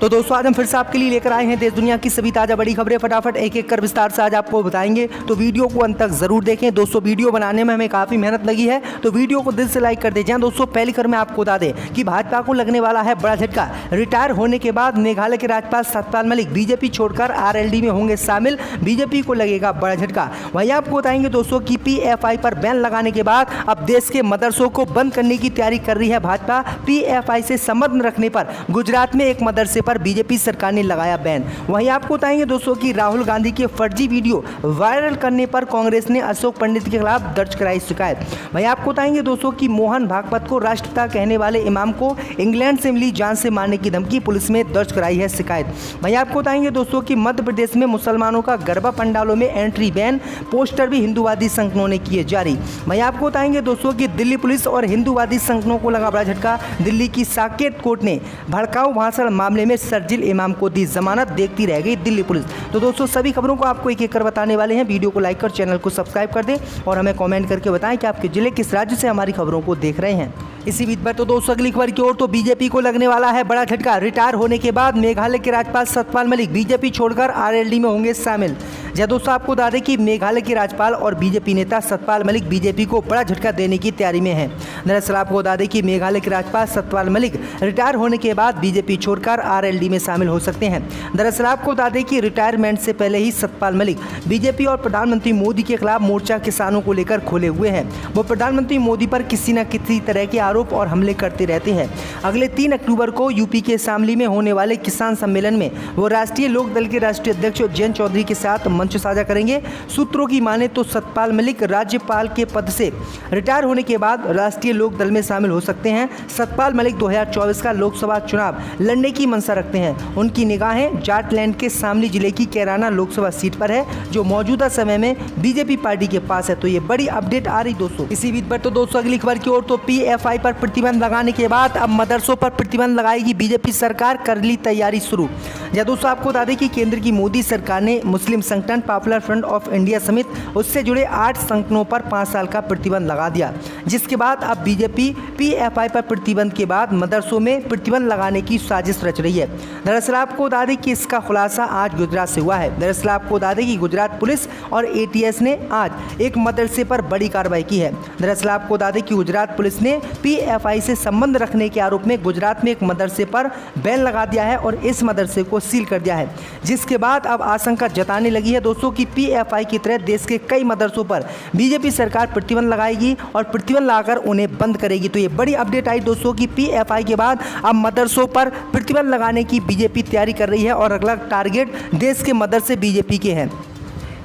तो दोस्तों आज हम फिर से आपके लिए लेकर आए हैं देश दुनिया की सभी ताज़ा बड़ी खबरें। फटाफट एक एक कर विस्तार से आज आपको बताएंगे, तो वीडियो को अंत तक जरूर देखें। दोस्तों वीडियो बनाने में हमें काफ़ी मेहनत लगी है, तो वीडियो को दिल से लाइक कर दीजिए। दोस्तों पहली खबर में आपको बता दें कि भाजपा को लगने वाला है बड़ा झटका। रिटायर होने के बाद मेघालय के राज्यपाल सत्यपाल मलिक बीजेपी छोड़कर आरएलडी में होंगे शामिल। बीजेपी को लगेगा बड़ा झटका। वहीं आपको बताएंगे दोस्तों की पीएफआई पर बैन लगाने के बाद अब देश के मदरसों को बंद करने की तैयारी कर रही है भाजपा। पीएफआई से संबंध न रखने पर गुजरात में एक मदरसे पर बीजेपी सरकार ने लगाया बैन। वहीं आपको बताएंगे दोस्तों कि राहुल गांधी के फर्जी वीडियो वायरल करने पर कांग्रेस ने अशोक पंडित के खिलाफ दर्ज कराई शिकायत। वहीं आपको बताएंगे दोस्तों कि मोहन भागवत को राष्ट्रपिता कहने वाले इमाम को इंग्लैंड से मिली जान से मारने की धमकी, पुलिस में दर्ज कराई है शिकायत। वहीं आपको बताएंगे दोस्तों कि मध्य प्रदेश में मुसलमानों का गरबा पंडालों में एंट्री बैन, पोस्टर भी हिंदूवादी संगठनों ने किए जारी। वहीं आपको बताएंगे दोस्तों कि दिल्ली पुलिस और हिंदूवादी संगठनों को लगा बड़ा झटका। दिल्ली की साकेत कोर्ट ने भड़काऊ भाषण मामले में शरजील इमाम को दी जमानत, देखती रह गई दिल्ली पुलिस। तो दोस्तों सभी खबरों को आपको एक एक कर बताने वाले हैं। वीडियो को लाइक कर चैनल को सब्सक्राइब कर दें और हमें कमेंट करके बताएं कि आपके जिले किस राज्य से हमारी खबरों को देख रहे हैं। इसी बीच पर तो दोस्तों अगली खबर की ओर, तो बीजेपी को लगने वाला है बड़ा झटका। रिटायर होने के बाद मेघालय के राज्यपाल सत्यपाल मलिक बीजेपी छोड़कर आरएलडी में होंगे शामिल। जब दोस्तों आपको बता दें कि मेघालय के राज्यपाल और बीजेपी नेता सत्यपाल मलिक बीजेपी को बड़ा झटका देने की तैयारी में हैं। दरअसल आपको बता दें कि मेघालय के राज्यपाल सत्यपाल मलिक रिटायर होने के बाद बीजेपी छोड़कर आरएलडी में शामिल हो सकते हैं। दरअसल आपको बता दें कि रिटायरमेंट से पहले ही सत्यपाल मलिक बीजेपी और प्रधानमंत्री मोदी के खिलाफ मोर्चा किसानों को लेकर खोले हुए हैं। वो प्रधानमंत्री मोदी पर किसी न किसी तरह के आरोप और हमले करते रहते हैं। अगले 3 अक्टूबर को यूपी के शामली में होने वाले किसान सम्मेलन में वो राष्ट्रीय लोक दल के राष्ट्रीय अध्यक्ष जयंत चौधरी के साथ मंच साझा करेंगे। सूत्रों की माने तो सत्यपाल मलिक राज्यपाल के पद से रिटायर होने के बाद राष्ट्रीय लोक दल में शामिल हो सकते हैं। सत्यपाल मलिक 2024 का लोकसभा चुनाव लड़ने की मंशा रखते हैं। उनकी निगाहें जाटलैंड के शामली जिले की कैराना लोकसभा सीट पर है, जो मौजूदा समय में बीजेपी पार्टी के पास है। तो ये बड़ी अपडेट आ रही दोस्तों। इसी बीच पर तो दोस्तों अगली खबर की ओर, तो पीएफआई पर प्रतिबंध लगाने के बाद अब मदरसों पर प्रतिबंध लगाएगी बीजेपी सरकार, कर ली तैयारी शुरू। या दोस्तों आपको बता दें कि केंद्र की मोदी सरकार ने मुस्लिम संगठन पॉपुलर फ्रंट ऑफ इंडिया समेत उससे जुड़े 8 संगठनों पर 5 साल का प्रतिबंध लगा दिया, जिसके बाद अब बीजेपी पीएफआई पर प्रतिबंध के बाद मदरसों में प्रतिबंध लगाने की साजिश रच रही है। दरअसल आपको बता दें कि इसका खुलासा आज गुजरात से हुआ है। दरअसल आपको बता दें कि गुजरात पुलिस और एटीएस ने आज एक मदरसे पर बड़ी कार्रवाई की है। दरअसल आपको बता दें कि गुजरात पुलिस ने पीएफआई से संबंध रखने के आरोप में गुजरात में एक मदरसे पर बैन लगा दिया है और इस मदरसे को सील कर दिया है, जिसके बाद अब आशंका जताने लगी है दोस्तों कि पीएफआई की तरह देश के कई मदरसों पर बीजेपी सरकार प्रतिबंध लगाएगी और प्रतिबंध लगाकर उन्हें बंद करेगी। तो ये बड़ी अपडेट आई दोस्तों कि पीएफआई के बाद अब मदरसों पर प्रतिबंध लगाने की बीजेपी तैयारी कर रही है और अगला टारगेट देश के मदरसे बीजेपी के हैं।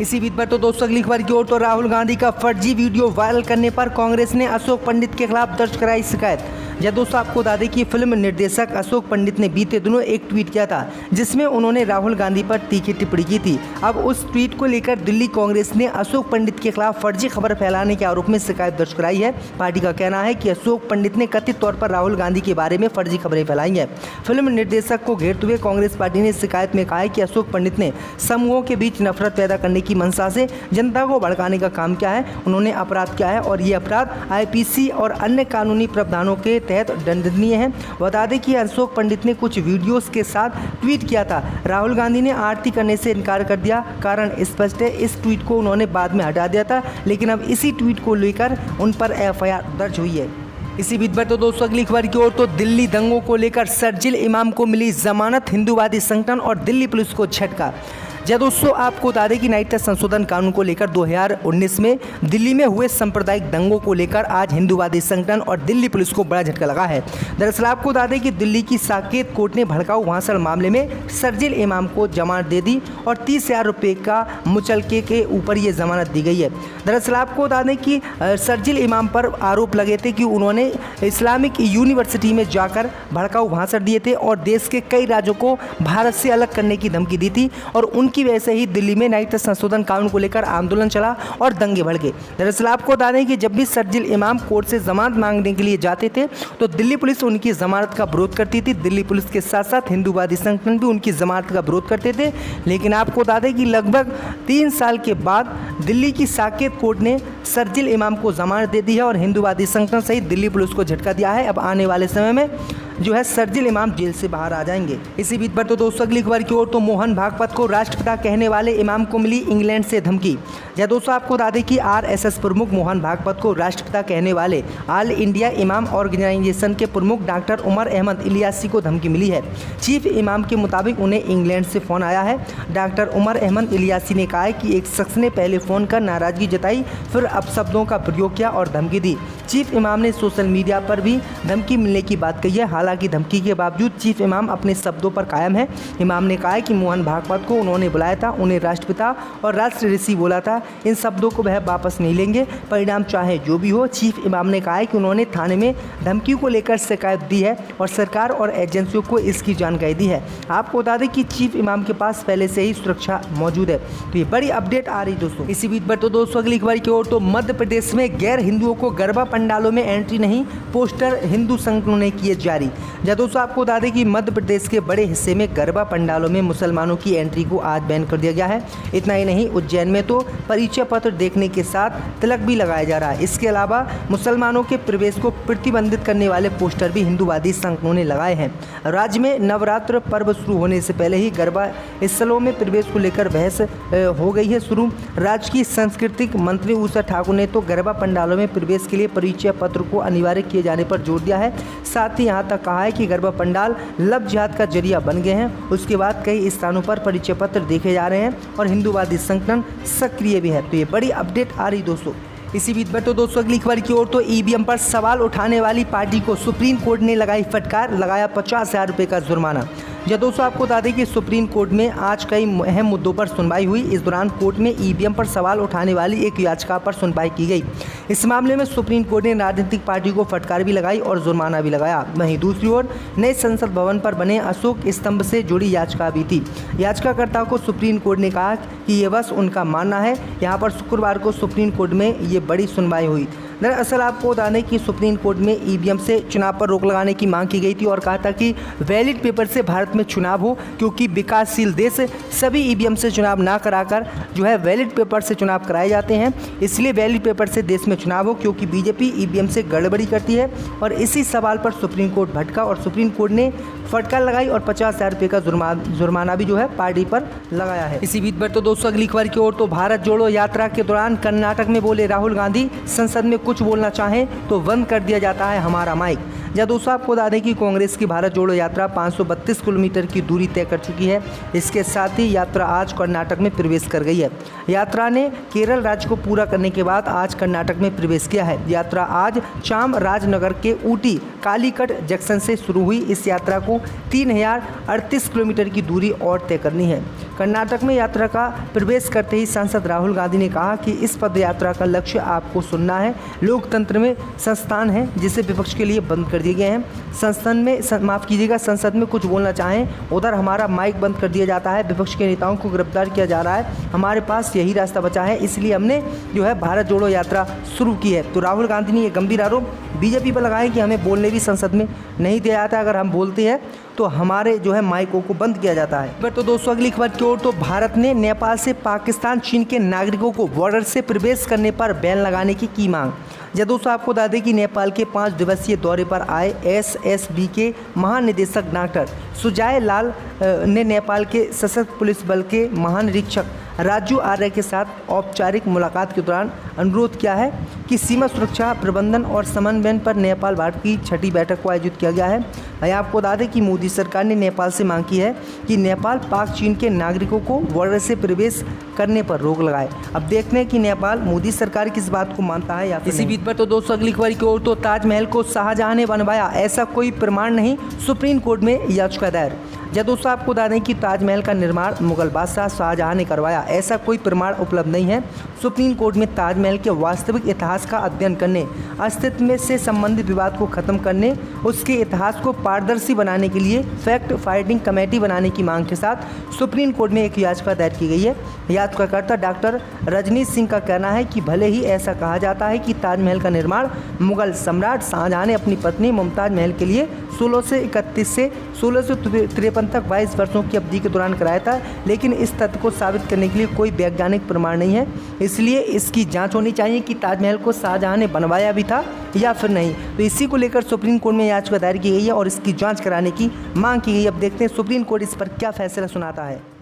इसी बीच पर तो दोस्तों अगली खबर की ओर, तो राहुल गांधी का फर्जी वीडियो वायरल करने पर कांग्रेस ने अशोक पंडित के खिलाफ दर्ज कराई शिकायत। या दोस्तों आपको बता दें कि फिल्म निर्देशक अशोक पंडित ने बीते दिनों एक ट्वीट किया था, जिसमें उन्होंने राहुल गांधी पर तीखी टिप्पणी की थी। अब उस ट्वीट को लेकर दिल्ली कांग्रेस ने अशोक पंडित के खिलाफ फर्जी खबर फैलाने के आरोप में शिकायत दर्ज कराई है। पार्टी का कहना है कि अशोक पंडित ने कथित तौर पर राहुल गांधी के बारे में फर्जी खबरें फैलाई हैं। फिल्म निर्देशक को घेरते हुए कांग्रेस पार्टी ने शिकायत में कहा है कि अशोक पंडित ने समूहों के बीच नफरत पैदा करने की मंशा से जनता को भड़काने का काम किया है। उन्होंने अपराध किया है और ये अपराध आईपीसी और अन्य कानूनी प्रावधानों के तहत दंडनीय है। बता दें कि अशोक पंडित ने कुछ वीडियोस के साथ ट्वीट किया था। राहुल गांधी ने आरती करने से इनकार कर दिया। कारण स्पष्ट है, इस ट्वीट को उन्होंने बाद में हटा दिया था, लेकिन अब इसी ट्वीट को लेकर उन पर एफआईआर दर्ज हुई है। इसी बीच पर तो दोस्तों अगली खबर की ओर, तो दिल्ली दंगों को लेकर शरजील इमाम को मिली जमानत, हिंदूवादी संगठन और दिल्ली पुलिस को झटका। जब दोस्तों आपको बता दें कि नागरिकता संशोधन कानून को लेकर 2019 में दिल्ली में हुए सांप्रदायिक दंगों को लेकर आज हिंदूवादी संगठन और दिल्ली पुलिस को बड़ा झटका लगा है। दरअसल आपको बता दें कि दिल्ली की साकेत कोर्ट ने भड़काऊ भाषण मामले में शरजील इमाम को जमानत दे दी और 30,000 रुपये का मुचलके के ऊपर ये जमानत दी गई है। दरअसल आपको बता दें कि शरजील इमाम पर आरोप लगे थे कि उन्होंने इस्लामिक यूनिवर्सिटी में जाकर भड़काऊ भाषण दिए थे और देश के कई राज्यों को भारत से अलग करने की धमकी दी थी और की वजह से ही दिल्ली में नागरिकता संशोधन कानून को लेकर आंदोलन चला और दंगे भड़के। दरअसल आपको बता दें कि जब भी शरजील इमाम कोर्ट से जमानत मांगने के लिए जाते थे तो दिल्ली पुलिस उनकी जमानत का विरोध करती थी। दिल्ली पुलिस के साथ साथ हिंदूवादी संगठन भी उनकी जमानत का विरोध करते थे। लेकिन आपको बता दें कि लगभग 3 साल के बाद दिल्ली की साकेत कोर्ट ने शरजील इमाम को जमानत दे दी है और हिंदूवादी संगठन सहित दिल्ली पुलिस को झटका दिया है। अब आने वाले समय में जो है शर्जील इमाम जेल से बाहर आ जाएंगे। इसी बीच पर तो दोस्तों अगली खबर की ओर तो मोहन भागवत को राष्ट्रपिता कहने वाले इमाम को मिली इंग्लैंड से धमकी। या दोस्तों आपको बता दें कि RSS प्रमुख मोहन भागवत को राष्ट्रपिता कहने वाले ऑल इंडिया इमाम ऑर्गेनाइजेशन के प्रमुख डॉक्टर उमर अहमद इलियासी को धमकी मिली है। चीफ इमाम के मुताबिक उन्हें इंग्लैंड से फ़ोन आया है। डॉक्टर उमर अहमद इलियासी ने कहा है कि एक शख्स ने पहले फ़ोन कर नाराज़गी जताई, फिर अपशब्दों का प्रयोग किया और धमकी दी। चीफ इमाम ने सोशल मीडिया पर भी धमकी मिलने की बात कही है। हालांकि धमकी के बावजूद चीफ इमाम अपने शब्दों पर कायम है। इमाम ने कहा है कि मोहन भागवत को उन्होंने बुलाया था, उन्हें राष्ट्रपिता और राष्ट्र ऋषि बोला था। इन शब्दों को वह वापस नहीं लेंगे, परिणाम चाहे जो भी हो। चीफ इमाम ने कहा है कि उन्होंने थाने में धमकी को लेकर शिकायत दी है और सरकार और एजेंसियों को इसकी जानकारी दी है। आपको बता दें कि चीफ इमाम के पास पहले से ही सुरक्षा मौजूद है। तो ये बड़ी अपडेट आ रही दोस्तों। इसी बीच पर तो दोस्तों अगली खबर की ओर तो मध्य प्रदेश में गैर हिंदुओं को गरबा पंडालों में एंट्री नहीं, पोस्टर हिंदू संगठनों ने किए जारी। या दोस्तों आपको बता दें कि मध्य प्रदेश के बड़े हिस्से में गरबा पंडालों में मुसलमानों की एंट्री को आज बैन कर दिया गया है। इतना ही नहीं, उज्जैन में तो परिचय पत्र देखने के साथ तिलक भी लगाया जा रहा है। इसके अलावा मुसलमानों के प्रवेश को प्रतिबंधित करने वाले पोस्टर भी हिंदूवादी संगठनों ने लगाए हैं। राज्य में नवरात्र पर्व शुरू होने से पहले ही गरबा स्थलों में प्रवेश को लेकर बहस हो गई है शुरू। राज्य की सांस्कृतिक मंत्री उषा ठाकुर ने तो गरबा पंडालों में प्रवेश के लिए परिचय पत्र को अनिवार्य किए जाने पर जोर दिया है। साथ ही यहाँ तक कहा है कि गरबा पंडाल लव जिहाद का जरिया बन गए हैं। उसके बाद कई स्थानों पर परिचय पत्र देखे जा रहे हैं और हिंदूवादी संगठन सक्रिय भी है। तो ये बड़ी अपडेट आ रही दोस्तों। इसी बीच में तो दोस्तों अगली खबर की ओर तो ईवीएम पर सवाल उठाने वाली पार्टी को सुप्रीम कोर्ट ने लगाई फटकार, लगाया 50,000 रुपये का जुर्माना। या दोस्तों आपको बता दें कि सुप्रीम कोर्ट में आज कई अहम मुद्दों पर सुनवाई हुई। इस दौरान कोर्ट में ईवीएम पर सवाल उठाने वाली एक याचिका पर सुनवाई की गई। इस मामले में सुप्रीम कोर्ट ने राजनीतिक पार्टी को फटकार भी लगाई और जुर्माना भी लगाया। वहीं दूसरी ओर नए संसद भवन पर बने अशोक स्तंभ से जुड़ी याचिका भी थी। याचिकाकर्ता को सुप्रीम कोर्ट ने कहा कि ये बस उनका मानना है। यहाँ पर शुक्रवार को सुप्रीम कोर्ट में ये बड़ी सुनवाई हुई। दरअसल आपको बता दें कि सुप्रीम कोर्ट में ईवीएम से चुनाव पर रोक लगाने की मांग की गई थी और कहा था कि वैलिड पेपर से भारत में चुनाव हो, क्योंकि विकासशील देश सभी ईवीएम से चुनाव ना कराकर जो है वैलिड पेपर से चुनाव कराए जाते हैं। इसलिए वैलिड पेपर से देश में चुनाव हो, क्योंकि बीजेपी ईवीएम से गड़बड़ी करती है। और इसी सवाल पर सुप्रीम कोर्ट भटका और सुप्रीम कोर्ट ने फटकार लगाई और 50,000 रुपये का जुर्माना भी जो है पार्टी पर लगाया है। इसी बीच पर तो दोस्तों अगली खबर की ओर तो भारत जोड़ो यात्रा के दौरान कर्नाटक में बोले राहुल गांधी, संसद में कुछ बोलना चाहें तो बंद कर दिया जाता है हमारा माइक। या दोस्तों आपको बता दें कि कांग्रेस की भारत जोड़ो यात्रा 532 किलोमीटर की दूरी तय कर चुकी है। इसके साथ ही यात्रा आज कर्नाटक में प्रवेश कर गई है। यात्रा ने केरल राज्य को पूरा करने के बाद आज कर्नाटक में प्रवेश किया है। यात्रा आज चामराजनगर के ऊटी कालीकट जंक्शन से शुरू हुई। इस यात्रा को 3038 किलोमीटर की दूरी और तय करनी है। कर्नाटक में यात्रा का प्रवेश करते ही सांसद राहुल गांधी ने कहा कि इस पद यात्रा का लक्ष्य आपको सुनना है। लोकतंत्र में संस्थान है जिसे विपक्ष के लिए बंद कर दिए गए हैं। संसद में माफ़ कीजिएगा, संसद में कुछ बोलना चाहें उधर हमारा माइक बंद कर दिया जाता है। विपक्ष के नेताओं को गिरफ्तार किया जा रहा है। हमारे पास यही रास्ता बचा है, इसलिए हमने जो है भारत जोड़ो यात्रा शुरू की है। तो राहुल गांधी ने ये गंभीर आरोप बीजेपी पर लगाए कि हमें बोलने भी संसद में नहीं दिया जाता। अगर हम बोलते हैं तो हमारे जो है माइकों को बंद किया जाता है। पर तो दोस्तों अगली खबर की ओर तो भारत ने नेपाल से पाकिस्तान चीन के नागरिकों को बॉर्डर से प्रवेश करने पर बैन लगाने की मांग। या दोस्तों आपको बता दें कि नेपाल के 5 दिवसीय दौरे पर आए एसएसबी के महानिदेशक डॉक्टर सुजाय लाल ने नेपाल के सशस्त्र पुलिस बल के महानिरीक्षक राजू आर्य के साथ औपचारिक मुलाकात के दौरान अनुरोध किया है कि सीमा सुरक्षा प्रबंधन और समन्वय पर नेपाल भारत की 6ठी बैठक को आयोजित किया गया है। वहीं आपको बता दें कि मोदी सरकार ने नेपाल से मांग की है कि नेपाल पाक चीन के नागरिकों को बॉर्डर से प्रवेश करने पर रोक लगाए। अब देखते हैं कि नेपाल मोदी सरकार किस बात को मानता है या फिर इसी बीच पर तो दोस्तों अगली खबर की ओर तो ताजमहल को शाहजहां ने बनवाया, ऐसा कोई प्रमाण नहीं, सुप्रीम कोर्ट में याचिका दायर। या दोस्तों आपको बता दें कि ताजमहल का निर्माण मुगल बादशाह शाहजहां ने करवाया, ऐसा कोई प्रमाण उपलब्ध नहीं है। सुप्रीम कोर्ट में ताजमहल के वास्तविक इतिहास का अध्ययन करने, अस्तित्व में से संबंधित विवाद को खत्म करने, उसके इतिहास को पारदर्शी बनाने के लिए फैक्ट फाइंडिंग कमेटी बनाने की मांग के साथ सुप्रीम कोर्ट में एक याचिका दायर की गई है। याचिकाकर्ता डॉक्टर रजनीश सिंह का कहना है कि भले ही ऐसा कहा जाता है कि ताजमहल का निर्माण मुगल सम्राट शाहजहां ने अपनी पत्नी मुमताज महल के लिए 1653 तक 22 वर्षों की अवधि के दौरान कराया था, लेकिन इस तथ्य को साबित करने के लिए कोई वैज्ञानिक प्रमाण नहीं है। इसलिए इसकी जांच होनी चाहिए कि ताजमहल को शाहजहां ने बनवाया भी था या फिर नहीं। तो इसी को लेकर सुप्रीम कोर्ट में याचिका दायर की गई है और इसकी जांच कराने की मांग की गई। अब देखते हैं सुप्रीम कोर्ट इस पर क्या फैसला सुनाता है।